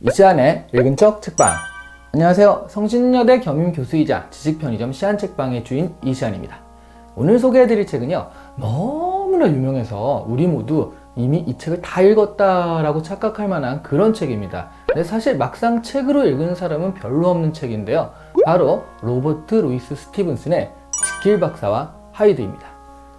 이시안의 읽은 척 책방. 안녕하세요. 성신여대 겸임교수이자 지식편의점 시안책방의 주인 이시안입니다. 오늘 소개해드릴 책은요, 너무나 유명해서 우리 모두 이미 이 책을 다 읽었다라고 착각할 만한 그런 책입니다. 근데 사실 막상 책으로 읽은 사람은 별로 없는 책인데요, 바로 로버트 루이스 스티븐슨의 지킬 박사와 하이드입니다.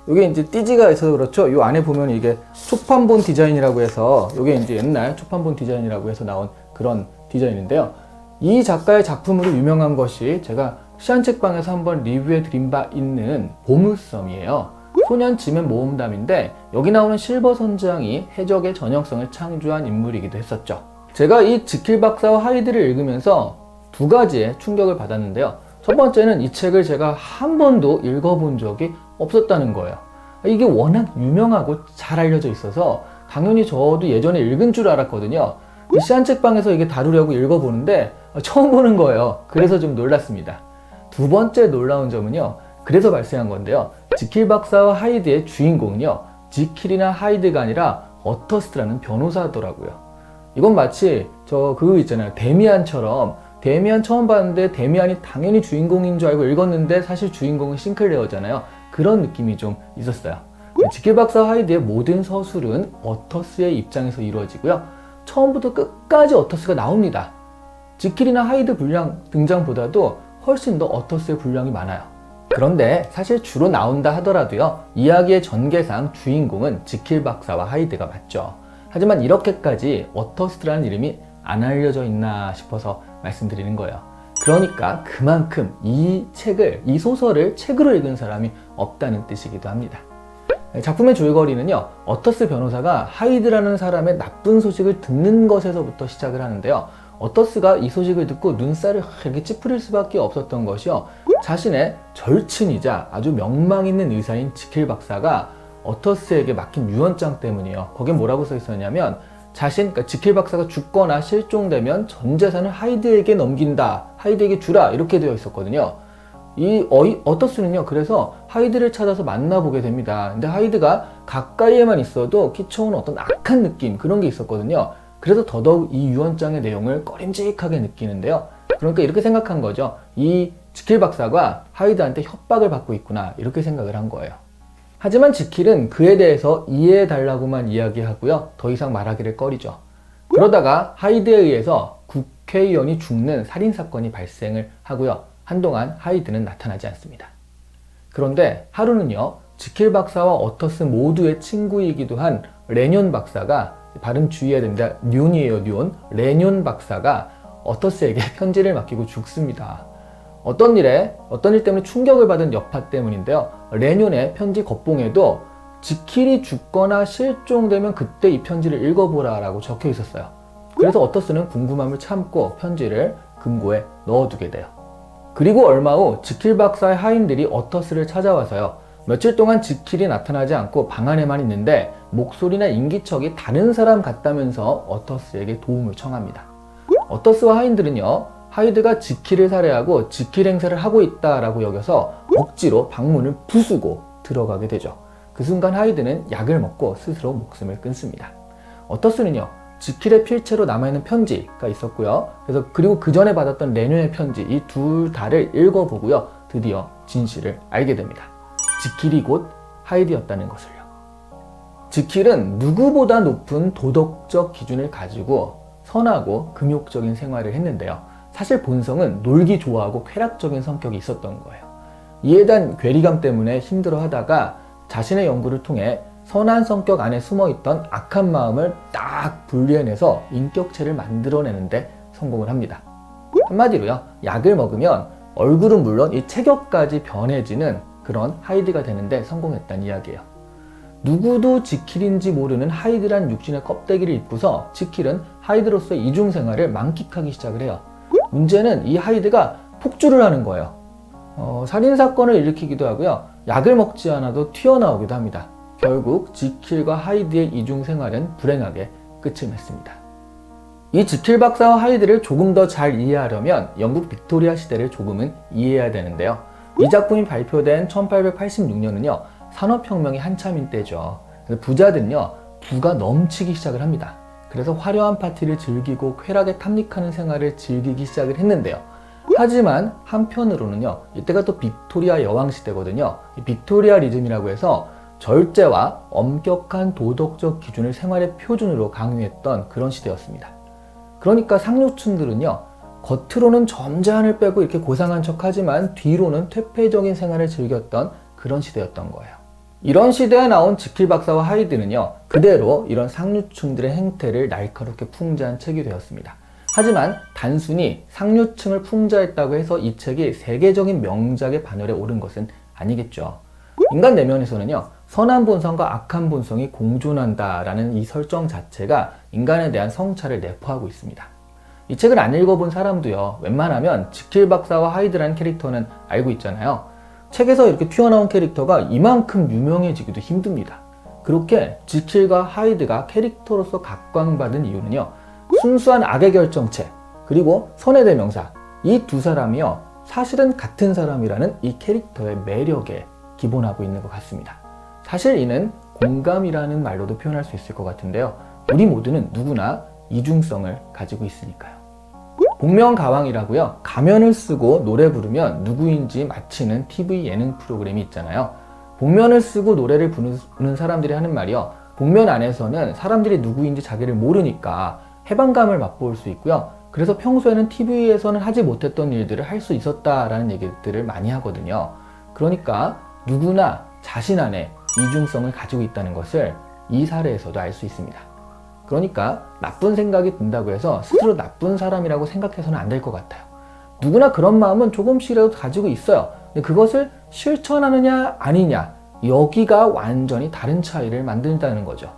이게 이제 띠지가 있어서 그렇죠. 이 안에 보면 이게 초판본 디자인이라고 해서, 이게 이제 옛날 초판본 디자인이라고 해서 나온 그런 디자인인데요. 이 작가의 작품으로 유명한 것이 제가 시안책방에서 한번 리뷰해 드린 바 있는 보물섬이에요. 소년 지멘 모험담인데 여기 나오는 실버 선장이 해적의 전형성을 창조한 인물이기도 했었죠. 제가 이 지킬 박사와 하이드를 읽으면서 두 가지의 충격을 받았는데요. 첫 번째는 이 책을 제가 한 번도 읽어본 적이 없었다는 거예요. 이게 워낙 유명하고 잘 알려져 있어서 당연히 저도 예전에 읽은 줄 알았거든요. 시안책방에서 이게 다루려고 읽어보는데 처음 보는 거예요. 그래서 좀 놀랐습니다. 두 번째 놀라운 점은요, 그래서 발생한 건데요, 지킬 박사와 하이드의 주인공은요, 지킬이나 하이드가 아니라 어터스라는 변호사더라고요. 이건 마치 그거 있잖아요, 데미안처럼. 데미안 처음 봤는데 데미안이 당연히 주인공인 줄 알고 읽었는데 사실 주인공은 싱클레어잖아요. 그런 느낌이 좀 있었어요. 지킬 박사와 하이드의 모든 서술은 어터스의 입장에서 이루어지고요, 처음부터 끝까지 어터스가 나옵니다. 지킬이나 하이드 분량 등장보다도 훨씬 더 어터스의 분량이 많아요. 그런데 사실 주로 나온다 하더라도요, 이야기의 전개상 주인공은 지킬 박사와 하이드가 맞죠. 하지만 이렇게까지 어터스라는 이름이 안 알려져 있나 싶어서 말씀드리는 거예요. 그러니까 그만큼 이 소설을 책으로 읽은 사람이 없다는 뜻이기도 합니다. 작품의 줄거리는요, 어터스 변호사가 하이드라는 사람의 나쁜 소식을 듣는 것에서부터 시작을 하는데요, 어터스가 이 소식을 듣고 눈살을 이렇게 찌푸릴 수밖에 없었던 것이요, 자신의 절친이자 아주 명망 있는 의사인 지킬 박사가 어터스에게 맡긴 유언장 때문이에요. 거기에 뭐라고 써 있었냐면, 그러니까 지킬 박사가 죽거나 실종되면 전 재산을 하이드에게 넘긴다, 하이드에게 주라, 이렇게 되어 있었거든요. 어터스는요, 그래서 하이드를 찾아서 만나보게 됩니다. 근데 하이드가 가까이에만 있어도 끼쳐오는 어떤 악한 느낌, 그런 게 있었거든요. 그래서 더더욱 이 유언장의 내용을 꺼림직하게 느끼는데요. 그러니까 이렇게 생각한 거죠. 이 지킬 박사가 하이드한테 협박을 받고 있구나, 이렇게 생각을 한 거예요. 하지만 지킬은 그에 대해서 이해해달라고만 이야기하고요, 더 이상 말하기를 꺼리죠. 그러다가 하이드에 의해서 국회의원이 죽는 살인사건이 발생을 하고요, 한동안 하이드는 나타나지 않습니다. 그런데 하루는요, 지킬 박사와 어터스 모두의 친구이기도 한 레뇽 박사가, 발음 주의해야 됩니다. 뇽이에요, 뇽. 레뇽 박사가 어터스에게 편지를 맡기고 죽습니다. 어떤 일 때문에 충격을 받은 여파 때문인데요, 레뇽의 편지 겉봉에도 지킬이 죽거나 실종되면 그때 이 편지를 읽어보라 라고 적혀 있었어요. 그래서 어터스는 궁금함을 참고 편지를 금고에 넣어두게 돼요. 그리고 얼마 후 지킬 박사의 하인들이 어터스를 찾아와서요, 며칠 동안 지킬이 나타나지 않고 방 안에만 있는데 목소리나 인기척이 다른 사람 같다면서 어터스에게 도움을 청합니다. 어터스와 하인들은요, 하이드가 지킬을 살해하고 지킬 행세를 하고 있다라고 여겨서 억지로 방문을 부수고 들어가게 되죠. 그 순간 하이드는 약을 먹고 스스로 목숨을 끊습니다. 어터스는요, 지킬의 필체로 남아있는 편지가 있었고요, 그리고 그 전에 받았던 레뇽의 편지, 이 둘 다를 읽어보고요, 드디어 진실을 알게 됩니다. 지킬이 곧 하이드였다는 것을요. 지킬은 누구보다 높은 도덕적 기준을 가지고 선하고 금욕적인 생활을 했는데요, 사실 본성은 놀기 좋아하고 쾌락적인 성격이 있었던 거예요. 이에 대한 괴리감 때문에 힘들어하다가 자신의 연구를 통해 선한 성격 안에 숨어있던 악한 마음을 딱 분리해내서 인격체를 만들어내는데 성공을 합니다. 한마디로요, 약을 먹으면 얼굴은 물론 이 체격까지 변해지는 그런 하이드가 되는데 성공했다는 이야기예요. 누구도 지킬인지 모르는 하이드란 육신의 껍데기를 입고서 지킬은 하이드로서의 이중생활을 만끽하기 시작을 해요. 문제는 이 하이드가 폭주를 하는 거예요. 살인사건을 일으키기도 하고요, 약을 먹지 않아도 튀어나오기도 합니다. 결국 지킬과 하이드의 이중생활은 불행하게 끝을 맺습니다. 이 지킬 박사와 하이드를 조금 더 잘 이해하려면 영국 빅토리아 시대를 조금은 이해해야 되는데요, 이 작품이 발표된 1886년은요 산업혁명이 한참인 때죠. 부자들은요 부가 넘치기 시작을 합니다. 그래서 화려한 파티를 즐기고 쾌락에 탐닉하는 생활을 즐기기 시작을 했는데요. 하지만 한편으로는요, 이때가 또 빅토리아 여왕 시대거든요. 이 빅토리아리즘이라고 해서 절제와 엄격한 도덕적 기준을 생활의 표준으로 강요했던 그런 시대였습니다. 그러니까 상류층들은요, 겉으로는 점잖을 빼고 이렇게 고상한 척하지만 뒤로는 퇴폐적인 생활을 즐겼던 그런 시대였던 거예요. 이런 시대에 나온 지킬 박사와 하이드는요, 그대로 이런 상류층들의 행태를 날카롭게 풍자한 책이 되었습니다. 하지만 단순히 상류층을 풍자했다고 해서 이 책이 세계적인 명작의 반열에 오른 것은 아니겠죠. 인간 내면에서는요, 선한 본성과 악한 본성이 공존한다라는 이 설정 자체가 인간에 대한 성찰을 내포하고 있습니다. 이 책을 안 읽어본 사람도요, 웬만하면 지킬 박사와 하이드라는 캐릭터는 알고 있잖아요. 책에서 이렇게 튀어나온 캐릭터가 이만큼 유명해지기도 힘듭니다. 그렇게 지킬과 하이드가 캐릭터로서 각광받은 이유는요, 순수한 악의 결정체, 그리고 선의 대명사, 이 두 사람이요, 사실은 같은 사람이라는 이 캐릭터의 매력에 기본하고 있는 것 같습니다. 사실 이는 공감이라는 말로도 표현할 수 있을 것 같은데요. 우리 모두는 누구나 이중성을 가지고 있으니까요. 복면가왕이라고요, 가면을 쓰고 노래 부르면 누구인지 맞히는 TV 예능 프로그램이 있잖아요. 복면을 쓰고 노래를 부르는 사람들이 하는 말이요, 복면 안에서는 사람들이 누구인지 자기를 모르니까 해방감을 맛볼 수 있고요, 그래서 평소에는 TV에서는 하지 못했던 일들을 할 수 있었다라는 얘기들을 많이 하거든요. 그러니까 누구나 자신 안에 이중성을 가지고 있다는 것을 이 사례에서도 알 수 있습니다. 그러니까 나쁜 생각이 든다고 해서 스스로 나쁜 사람이라고 생각해서는 안 될 것 같아요. 누구나 그런 마음은 조금씩이라도 가지고 있어요. 근데 그것을 실천하느냐 아니냐, 여기가 완전히 다른 차이를 만든다는 거죠.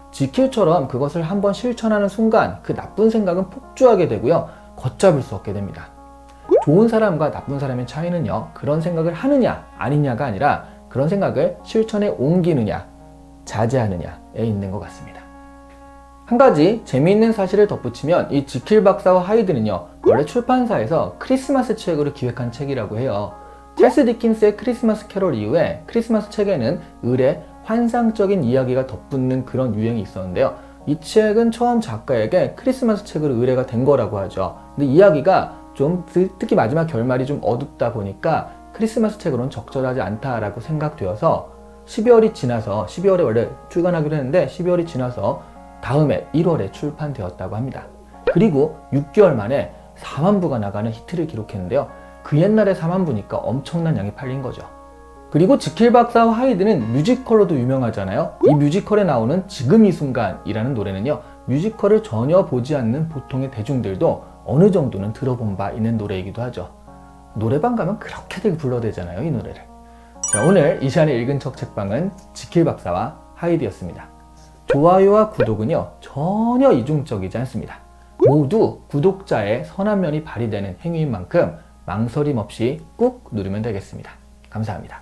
지킬처럼 그것을 한번 실천하는 순간 그 나쁜 생각은 폭주하게 되고요, 걷잡을 수 없게 됩니다. 좋은 사람과 나쁜 사람의 차이는요, 그런 생각을 하느냐 아니냐가 아니라 그런 생각을 실천에 옮기느냐 자제하느냐에 있는 것 같습니다. 한 가지 재미있는 사실을 덧붙이면 이 지킬 박사와 하이드는요, 원래 출판사에서 크리스마스 책으로 기획한 책이라고 해요. 찰스 디킨스의 크리스마스 캐롤 이후에 크리스마스 책에는 을의 환상적인 이야기가 덧붙는 그런 유행이 있었는데요. 이 책은 처음 작가에게 크리스마스 책으로 의뢰가 된 거라고 하죠. 근데 이야기가 좀 특히 마지막 결말이 좀 어둡다 보니까 크리스마스 책으로는 적절하지 않다라고 생각되어서 12월이 지나서, 12월에 원래 출간하기로 했는데 12월이 지나서 다음해 1월에 출판되었다고 합니다. 그리고 6개월 만에 4만 부가 나가는 히트를 기록했는데요. 그 옛날에 4만 부니까 엄청난 양이 팔린 거죠. 그리고 지킬 박사와 하이드는 뮤지컬로도 유명하잖아요. 이 뮤지컬에 나오는 지금 이 순간이라는 노래는요, 뮤지컬을 전혀 보지 않는 보통의 대중들도 어느 정도는 들어본 바 있는 노래이기도 하죠. 노래방 가면 그렇게들 불러대잖아요, 이 노래를. 자, 오늘 이 시간에 읽은 척 책방은 지킬 박사와 하이드였습니다. 좋아요와 구독은요, 전혀 이중적이지 않습니다. 모두 구독자의 선한 면이 발휘되는 행위인 만큼 망설임 없이 꾹 누르면 되겠습니다. 감사합니다.